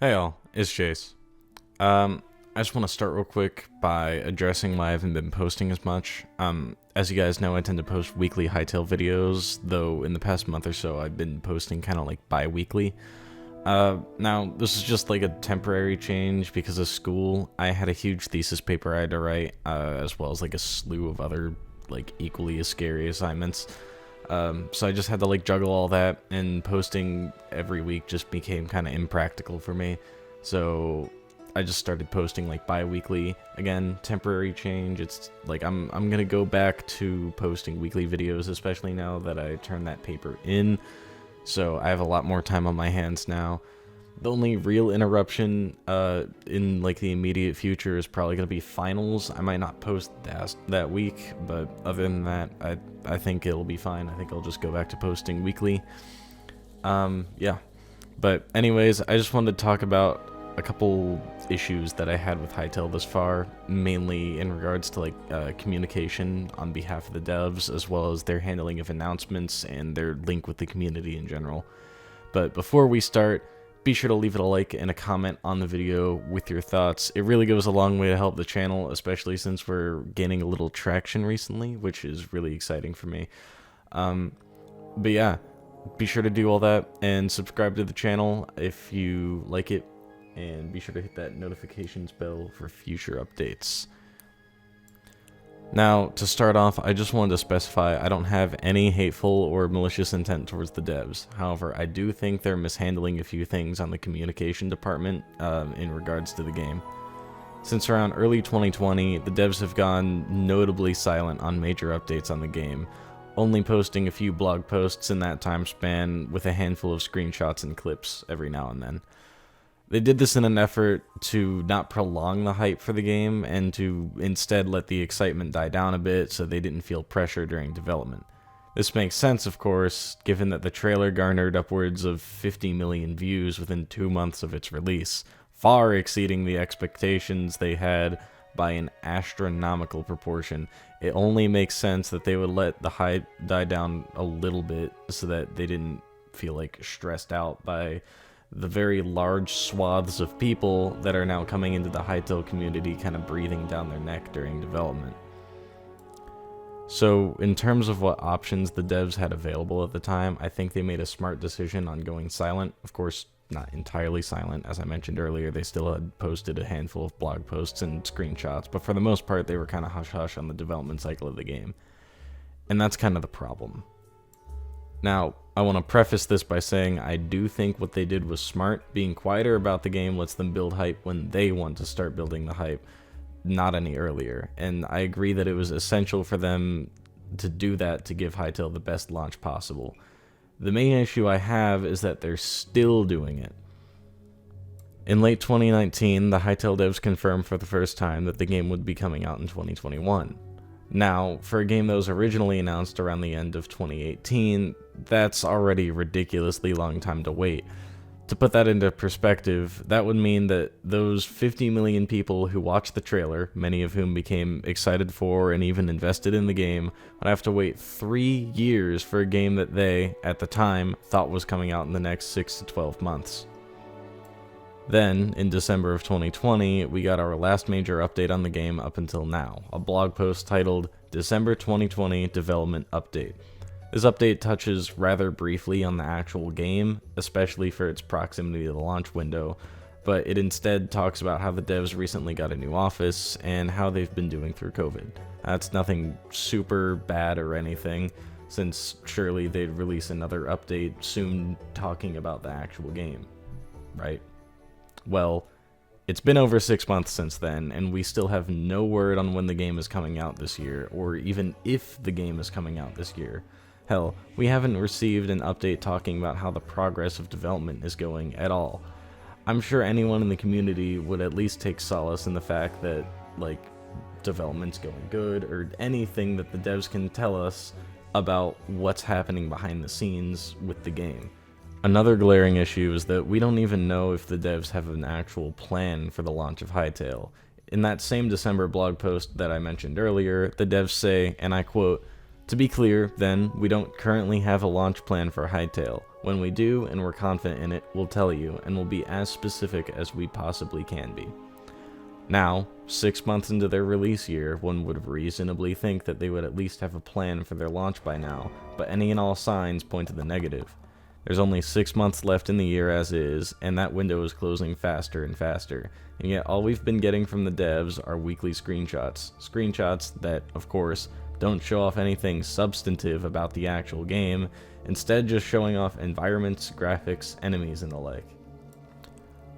Hey all, it's Jace. I just want to start real quick by addressing why I haven't been posting as much. As you guys know, I tend to post weekly Hytale videos, though in the past month or so I've been posting kind of like bi-weekly. Now, this is just like a temporary change because of school. I had a huge thesis paper I had to write, as well as like a slew of other like equally as scary assignments. So I just had to like juggle all that, and posting every week just became kind of impractical for me. So I just started posting like bi-weekly. Again, temporary change. It's like I'm gonna go back to posting weekly videos, especially now that I turned that paper in. So I have a lot more time on my hands now. The only real interruption in like the immediate future is probably gonna be finals. I might not post that week, but other than that, I think it'll be fine. I think I'll just go back to posting weekly. Yeah. But anyways, I just wanted to talk about a couple issues that I had with Hytale this far, mainly in regards to like communication on behalf of the devs, as well as their handling of announcements and their link with the community in general. But before we start, be sure to leave it a like and a comment on the video with your thoughts. It really goes a long way to help the channel, especially since we're gaining a little traction recently, which is really exciting for me. But yeah, be sure to do all that and subscribe to the channel if you like it, and be sure to hit that notifications bell for future updates. Now, to start off, I just wanted to specify I don't have any hateful or malicious intent towards the devs. However, I do think they're mishandling a few things on the communication department in regards to the game. Since around early 2020, the devs have gone notably silent on major updates on the game, only posting a few blog posts in that time span with a handful of screenshots and clips every now and then. They did this in an effort to not prolong the hype for the game and to instead let the excitement die down a bit so they didn't feel pressure during development. This makes sense, of course, given that the trailer garnered upwards of 50 million views within 2 months of its release, far exceeding the expectations they had by an astronomical proportion. It only makes sense that they would let the hype die down a little bit so that they didn't feel like stressed out by the very large swaths of people that are now coming into the Hytale community kind of breathing down their neck during development. So in terms of what options the devs had available at the time, I think they made a smart decision on going silent. Of course, not entirely silent. As I mentioned earlier, they still had posted a handful of blog posts and screenshots, but for the most part they were kind of hush-hush on the development cycle of the game. And that's kind of the problem. Now, I want to preface this by saying I do think what they did was smart. Being quieter about the game lets them build hype when they want to start building the hype, not any earlier. And I agree that it was essential for them to do that to give Hytale the best launch possible. The main issue I have is that they're still doing it. In late 2019, the Hytale devs confirmed for the first time that the game would be coming out in 2021. Now, for a game that was originally announced around the end of 2018, that's already a ridiculously long time to wait. To put that into perspective, that would mean that those 50 million people who watched the trailer, many of whom became excited for and even invested in the game, would have to wait 3 years for a game that they, at the time, thought was coming out in the next 6 to 12 months. Then, in December of 2020, we got our last major update on the game up until now, a blog post titled December 2020 Development Update. This update touches rather briefly on the actual game, especially for its proximity to the launch window, but it instead talks about how the devs recently got a new office and how they've been doing through COVID. That's nothing super bad or anything, since surely they'd release another update soon talking about the actual game, right? Well, it's been over 6 months since then, and we still have no word on when the game is coming out this year, or even if the game is coming out this year. Hell, we haven't received an update talking about how the progress of development is going at all. I'm sure anyone in the community would at least take solace in the fact that, like, development's going good, or anything that the devs can tell us about what's happening behind the scenes with the game. Another glaring issue is that we don't even know if the devs have an actual plan for the launch of Hytale. In that same December blog post that I mentioned earlier, the devs say, and I quote, To be clear, then, we don't currently have a launch plan for Hytale. When we do, and we're confident in it, we'll tell you, and we'll be as specific as we possibly can be. Now, 6 months into their release year, one would reasonably think that they would at least have a plan for their launch by now, but any and all signs point to the negative. There's only 6 months left in the year as is, and that window is closing faster and faster, and yet all we've been getting from the devs are weekly screenshots. Screenshots that, of course, don't show off anything substantive about the actual game, instead just showing off environments, graphics, enemies, and the like.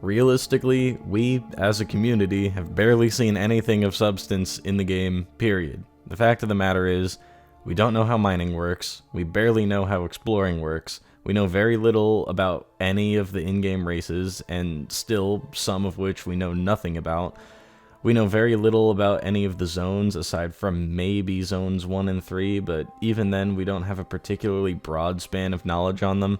Realistically, we, as a community, have barely seen anything of substance in the game, period. The fact of the matter is, we don't know how mining works, we barely know how exploring works, we know very little about any of the in-game races, and still, some of which we know nothing about. We know very little about any of the zones, aside from maybe zones 1 and 3, but even then we don't have a particularly broad span of knowledge on them.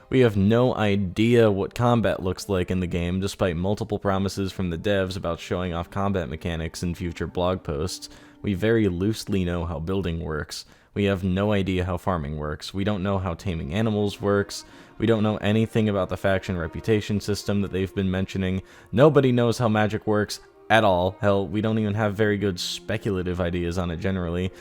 We have no idea what combat looks like in the game, despite multiple promises from the devs about showing off combat mechanics in future blog posts. We very loosely know how building works. We have no idea how farming works. We don't know how taming animals works. We don't know anything about the faction reputation system that they've been mentioning. Nobody knows how magic works at all. Hell, we don't even have very good speculative ideas on it generally.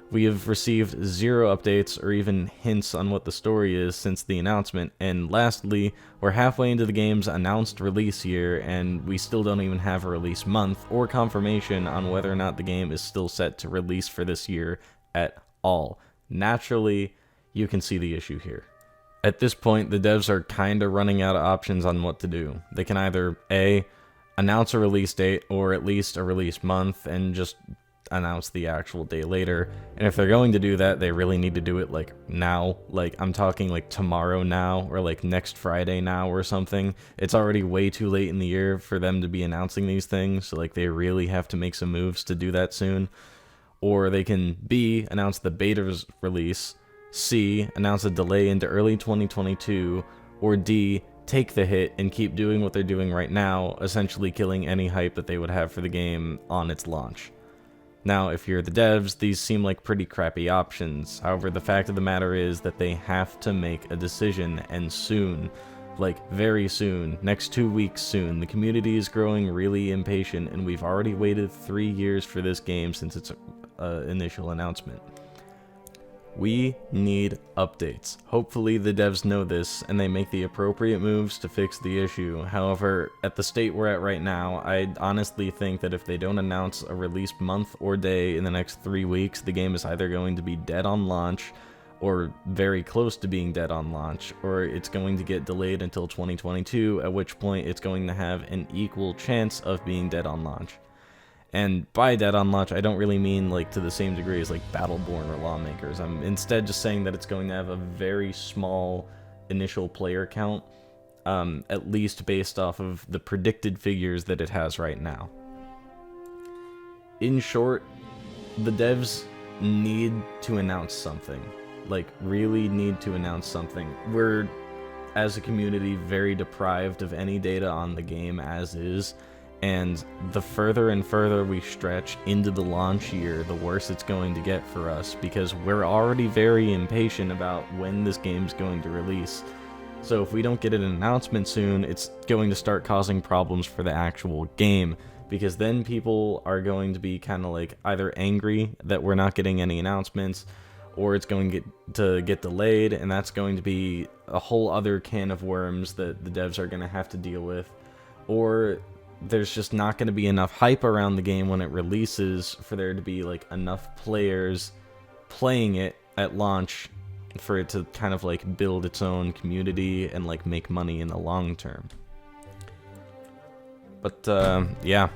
We have received 0 updates or even hints on what the story is since the announcement, and lastly, we're halfway into the game's announced release year, and we still don't even have a release month or confirmation on whether or not the game is still set to release for this year at all. Naturally, you can see the issue here. At this point, the devs are kinda running out of options on what to do. They can either A, announce a release date, or at least a release month, and just announce the actual day later. And if they're going to do that, they really need to do it like now. Like, I'm talking like tomorrow now, or like next Friday now or something. It's already way too late in the year for them to be announcing these things, so like they really have to make some moves to do that soon. Or they can B, announce the beta's release, C, announce a delay into early 2022, or D, take the hit and keep doing what they're doing right now, essentially killing any hype that they would have for the game on its launch. Now, if you're the devs, these seem like pretty crappy options. However, the fact of the matter is that they have to make a decision, and soon. Like, very soon. Next 2 weeks soon. The community is growing really impatient, and we've already waited 3 years for this game since its initial announcement. We need updates. Hopefully the devs know this, and they make the appropriate moves to fix the issue. However, at the state we're at right now, I honestly think that if they don't announce a release month or day in the next 3 weeks, the game is either going to be dead on launch, or very close to being dead on launch, or it's going to get delayed until 2022, at which point it's going to have an equal chance of being dead on launch. And by dead on launch, I don't really mean like to the same degree as like Battleborn or Lawmakers. I'm instead just saying that it's going to have a very small initial player count, at least based off of the predicted figures that it has right now. In short, the devs need to announce something. Like, really need to announce something. We're, as a community, very deprived of any data on the game as is. And the further and further we stretch into the launch year, the worse it's going to get for us, because we're already very impatient about when this game's going to release. So if we don't get an announcement soon, it's going to start causing problems for the actual game, because then people are going to be kind of like either angry that we're not getting any announcements, or it's going to get delayed, and that's going to be a whole other can of worms that the devs are going to have to deal with. Or there's just not going to be enough hype around the game when it releases for there to be like enough players playing it at launch for it to kind of like build its own community and like make money in the long term. But yeah,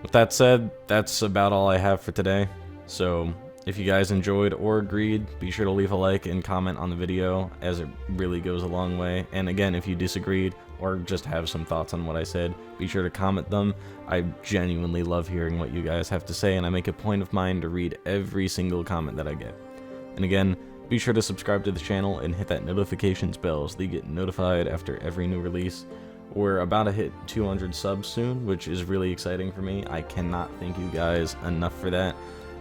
with that said, that's about all I have for today. So if you guys enjoyed or agreed, be sure to leave a like and comment on the video, as it really goes a long way. And again, if you disagreed or just have some thoughts on what I said, be sure to comment them. I genuinely love hearing what you guys have to say, and I make a point of mine to read every single comment that I get. And again, be sure to subscribe to the channel and hit that notifications bell so that you get notified after every new release. We're about to hit 200 subs soon, which is really exciting for me. I cannot thank you guys enough for that.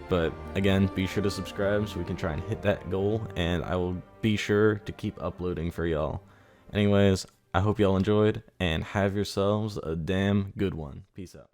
But again, be sure to subscribe so we can try and hit that goal, and I will be sure to keep uploading for y'all. Anyways, I hope y'all enjoyed, and have yourselves a damn good one. Peace out.